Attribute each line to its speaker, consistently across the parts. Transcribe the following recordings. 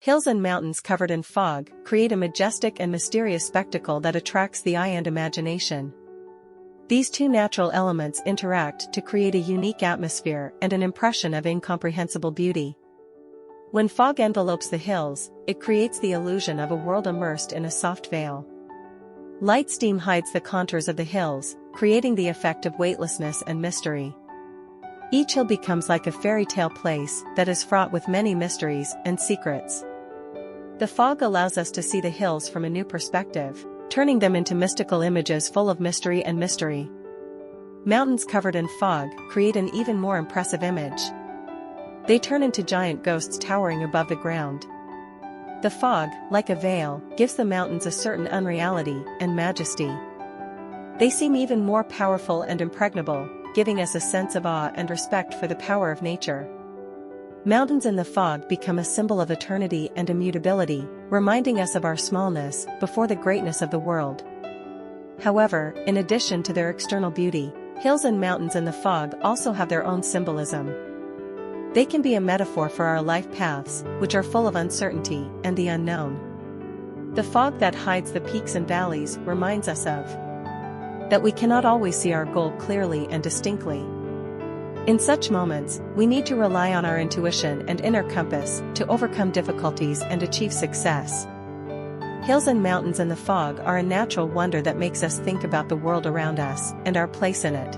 Speaker 1: Hills and mountains covered in fog create a majestic and mysterious spectacle that attracts the eye and imagination. These two natural elements interact to create a unique atmosphere and an impression of incomprehensible beauty. When fog envelopes the hills, it creates the illusion of a world immersed in a soft veil. Light steam hides the contours of the hills, creating the effect of weightlessness and mystery. Each hill becomes like a fairy tale place that is fraught with many mysteries and secrets. The fog allows us to see the hills from a new perspective, turning them into mystical images full of mystery and mystery. Mountains covered in fog create an even more impressive image. They turn into giant ghosts towering above the ground. The fog, like a veil, gives the mountains a certain unreality and majesty. They seem even more powerful and impregnable, giving us a sense of awe and respect for the power of nature. Mountains in the fog become a symbol of eternity and immutability, reminding us of our smallness before the greatness of the world. However, in addition to their external beauty, hills and mountains in the fog also have their own symbolism. They can be a metaphor for our life paths, which are full of uncertainty and the unknown. The fog that hides the peaks and valleys reminds us of that we cannot always see our goal clearly and distinctly. In such moments, we need to rely on our intuition and inner compass to overcome difficulties and achieve success. Hills and mountains in the fog are a natural wonder that makes us think about the world around us and our place in it.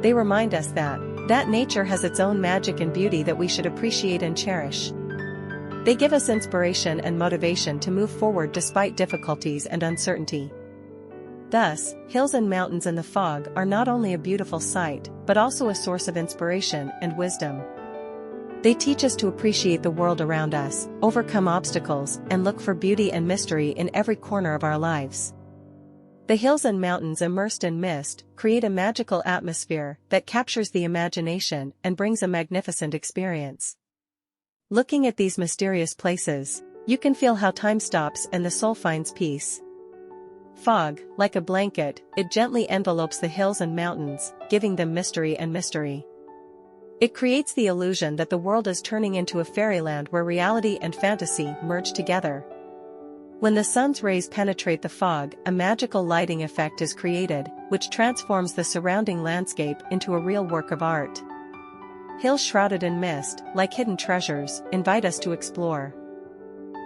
Speaker 1: They remind us that nature has its own magic and beauty that we should appreciate and cherish. They give us inspiration and motivation to move forward despite difficulties and uncertainty. Thus, hills and mountains in the fog are not only a beautiful sight, but also a source of inspiration and wisdom. They teach us to appreciate the world around us, overcome obstacles, and look for beauty and mystery in every corner of our lives. The hills and mountains immersed in mist create a magical atmosphere that captures the imagination and brings a magnificent experience. Looking at these mysterious places, you can feel how time stops and the soul finds peace. Fog, like a blanket, it gently envelopes the hills and mountains, giving them mystery and mystery. It creates the illusion that the world is turning into a fairyland where reality and fantasy merge together. When the sun's rays penetrate the fog, a magical lighting effect is created, which transforms the surrounding landscape into a real work of art. Hills shrouded in mist, like hidden treasures, invite us to explore.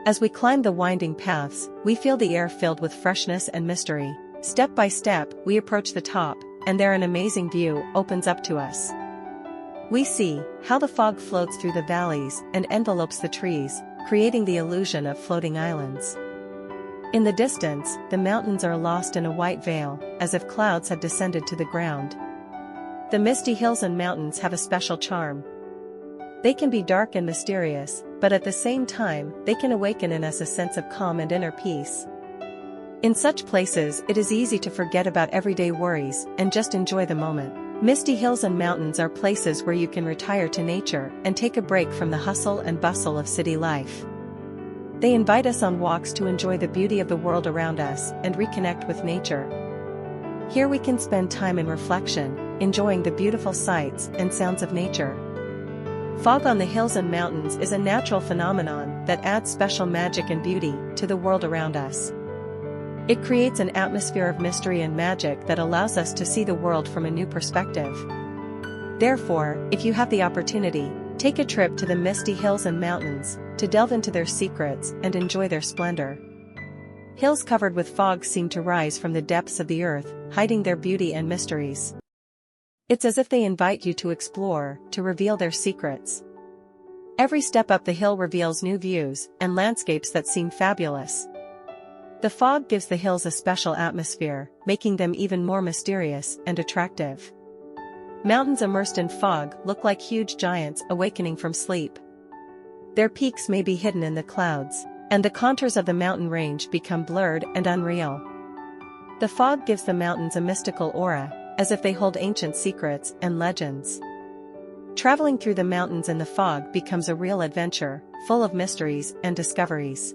Speaker 1: As we climb the winding paths, we feel the air filled with freshness and mystery. Step by step, we approach the top, and there an amazing view opens up to us. We see how the fog floats through the valleys and envelopes the trees, creating the illusion of floating islands. In the distance, the mountains are lost in a white veil, as if clouds had descended to the ground. The misty hills and mountains have a special charm. They can be dark and mysterious, but at the same time, they can awaken in us a sense of calm and inner peace. In such places, it is easy to forget about everyday worries and just enjoy the moment. Misty hills and mountains are places where you can retire to nature and take a break from the hustle and bustle of city life. They invite us on walks to enjoy the beauty of the world around us and reconnect with nature. Here we can spend time in reflection, enjoying the beautiful sights and sounds of nature. Fog on the hills and mountains is a natural phenomenon that adds special magic and beauty to the world around us. It creates an atmosphere of mystery and magic that allows us to see the world from a new perspective. Therefore, if you have the opportunity, take a trip to the misty hills and mountains to delve into their secrets and enjoy their splendor. Hills covered with fog seem to rise from the depths of the earth, hiding their beauty and mysteries. It's as if they invite you to explore, to reveal their secrets. Every step up the hill reveals new views and landscapes that seem fabulous. The fog gives the hills a special atmosphere, making them even more mysterious and attractive. Mountains immersed in fog look like huge giants awakening from sleep. Their peaks may be hidden in the clouds, and the contours of the mountain range become blurred and unreal. The fog gives the mountains a mystical aura, as if they hold ancient secrets and legends. Traveling through the mountains in the fog becomes a real adventure, full of mysteries and discoveries.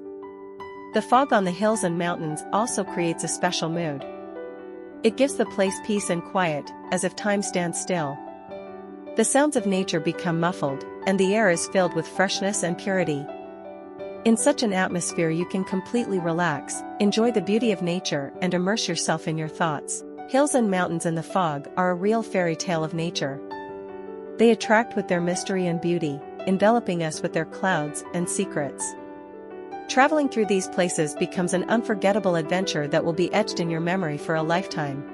Speaker 1: The fog on the hills and mountains also creates a special mood. It gives the place peace and quiet, as if time stands still. The sounds of nature become muffled, and the air is filled with freshness and purity. In such an atmosphere you can completely relax, enjoy the beauty of nature and immerse yourself in your thoughts. Hills and mountains in the fog are a real fairy tale of nature. They attract with their mystery and beauty, enveloping us with their clouds and secrets. Traveling through these places becomes an unforgettable adventure that will be etched in your memory for a lifetime.